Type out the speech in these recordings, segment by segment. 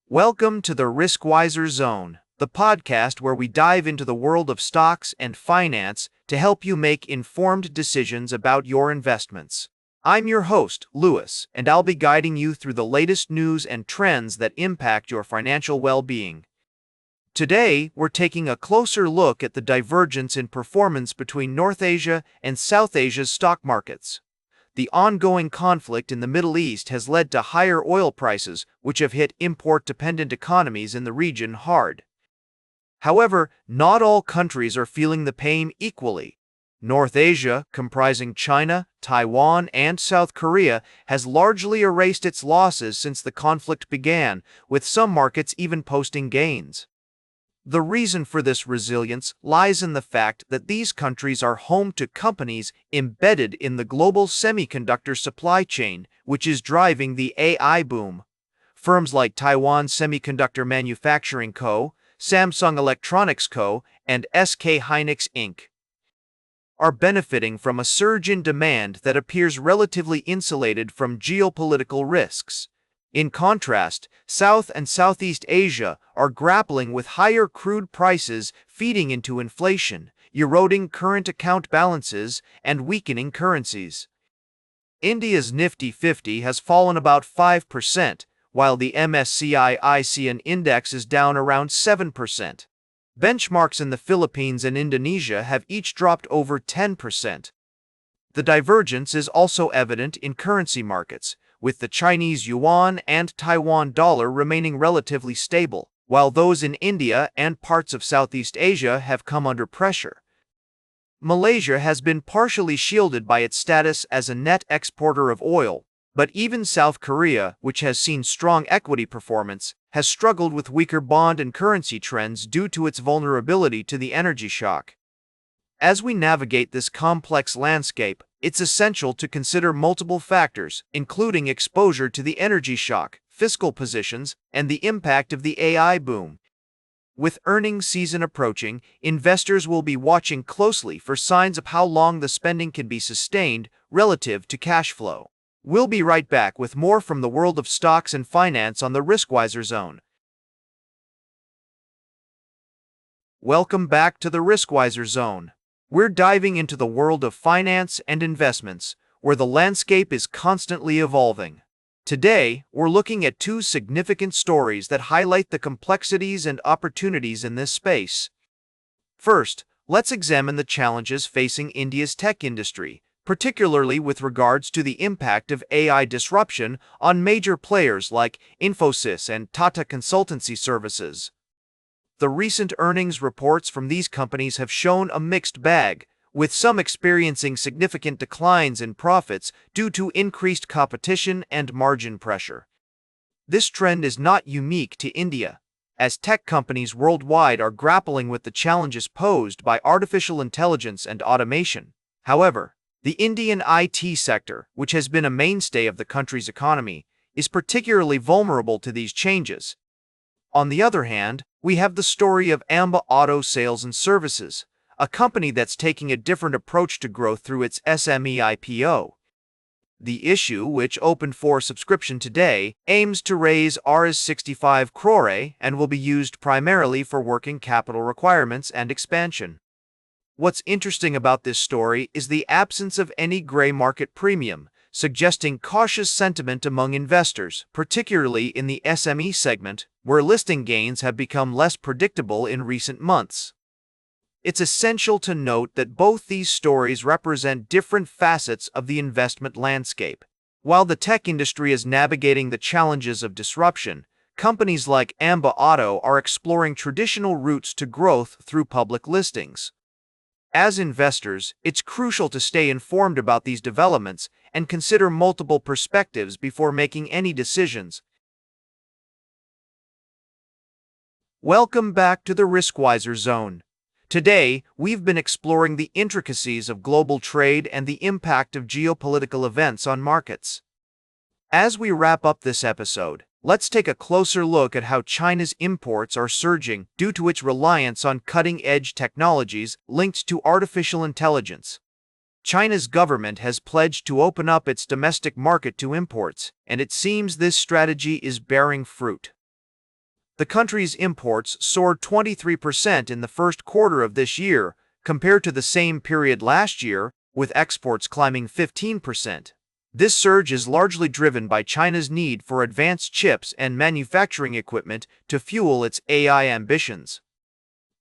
Welcome to the Riskwiser Zone, the podcast where we dive into the world of stocks and finance to help you make informed decisions about your investments. I'm your host, Lewis, and I'll be guiding you through the latest news and trends that impact your financial well-being. Today, we're taking a closer look at the divergence in performance between North Asia and South Asia's stock markets. The ongoing conflict in the Middle East has led to higher oil prices, which have hit import-dependent economies in the region hard. However, not all countries are feeling the pain equally. North Asia, comprising China, Taiwan, and South Korea, has largely erased its losses since the conflict began, with some markets even posting gains. The reason for this resilience lies in the fact that these countries are home to companies embedded in the global semiconductor supply chain, which is driving the AI boom. Firms like Taiwan Semiconductor Manufacturing Co., Samsung Electronics Co., and SK Hynix Inc. are benefiting from a surge in demand that appears relatively insulated from geopolitical risks. In contrast, South and Southeast Asia are grappling with higher crude prices feeding into inflation, eroding current account balances, and weakening currencies. India's Nifty 50 has fallen about 5%, while the MSCI ASEAN index is down around 7%. Benchmarks in the Philippines and Indonesia have each dropped over 10%. The divergence is also evident in currency markets, with the Chinese yuan and Taiwan dollar remaining relatively stable, while those in India and parts of Southeast Asia have come under pressure. Malaysia has been partially shielded by its status as a net exporter of oil, but even South Korea, which has seen strong equity performance, has struggled with weaker bond and currency trends due to its vulnerability to the energy shock. As we navigate this complex landscape, it's essential to consider multiple factors, including exposure to the energy shock, fiscal positions, and the impact of the AI boom. With earnings season approaching, investors will be watching closely for signs of how long the spending can be sustained relative to cash flow. We'll be right back with more from the world of stocks and finance on the Riskwiser Zone. Welcome back to the Riskwiser Zone. We're diving into the world of finance and investments, where the landscape is constantly evolving. Today, we're looking at two significant stories that highlight the complexities and opportunities in this space. First, let's examine the challenges facing India's tech industry, particularly with regards to the impact of AI disruption on major players like Infosys and Tata Consultancy Services. The recent earnings reports from these companies have shown a mixed bag, with some experiencing significant declines in profits due to increased competition and margin pressure. This trend is not unique to India, as tech companies worldwide are grappling with the challenges posed by artificial intelligence and automation. However, the Indian IT sector, which has been a mainstay of the country's economy, is particularly vulnerable to these changes. On the other hand, we have the story of Amba Auto Sales and Services, a company that's taking a different approach to growth through its SME IPO. The issue, which opened for subscription today, aims to raise Rs 65 crore and will be used primarily for working capital requirements and expansion. What's interesting about this story is the absence of any gray market premium, suggesting cautious sentiment among investors, particularly in the SME segment, where listing gains have become less predictable in recent months. It's essential to note that both these stories represent different facets of the investment landscape. While the tech industry is navigating the challenges of disruption, companies like Amba Auto are exploring traditional routes to growth through public listings. As investors, it's crucial to stay informed about these developments and consider multiple perspectives before making any decisions. Welcome back to the Riskwiser Zone. Today, we've been exploring the intricacies of global trade and the impact of geopolitical events on markets. As we wrap up this episode, let's take a closer look at how China's imports are surging due to its reliance on cutting-edge technologies linked to artificial intelligence. China's government has pledged to open up its domestic market to imports, and it seems this strategy is bearing fruit. The country's imports soared 23% in the first quarter of this year, compared to the same period last year, with exports climbing 15%. This surge is largely driven by China's need for advanced chips and manufacturing equipment to fuel its AI ambitions.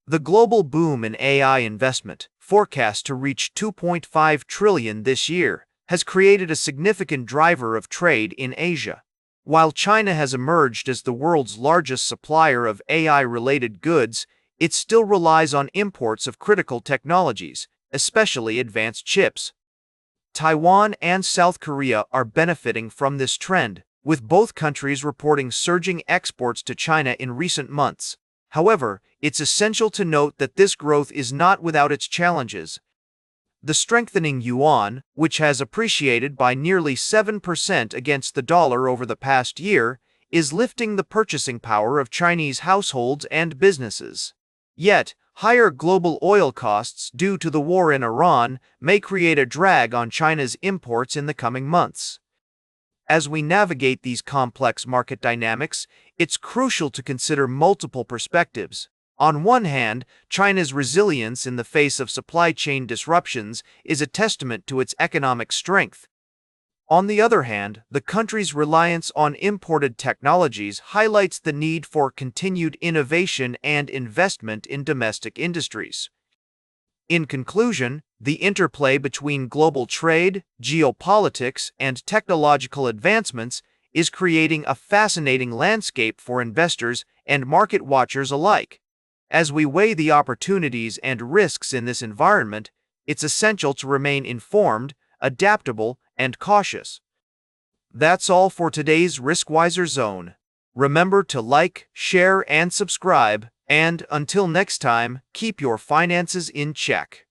The global boom in AI investment, forecast to reach $2.5 trillion this year, has created a significant driver of trade in Asia. While China has emerged as the world's largest supplier of AI-related goods, it still relies on imports of critical technologies, especially advanced chips. Taiwan and South Korea are benefiting from this trend, with both countries reporting surging exports to China in recent months. However, it's essential to note that this growth is not without its challenges. The strengthening yuan, which has appreciated by nearly 7% against the dollar over the past year, is lifting the purchasing power of Chinese households and businesses. Yet, higher global oil costs due to the war in Iran may create a drag on China's imports in the coming months. As we navigate these complex market dynamics, it's crucial to consider multiple perspectives. On one hand, China's resilience in the face of supply chain disruptions is a testament to its economic strength. On the other hand, the country's reliance on imported technologies highlights the need for continued innovation and investment in domestic industries. In conclusion, the interplay between global trade, geopolitics, and technological advancements is creating a fascinating landscape for investors and market watchers alike. As we weigh the opportunities and risks in this environment, it's essential to remain informed, adaptable, and cautious. That's all for today's Riskwiser Zone. Remember to like, share, and subscribe, and until next time, keep your finances in check.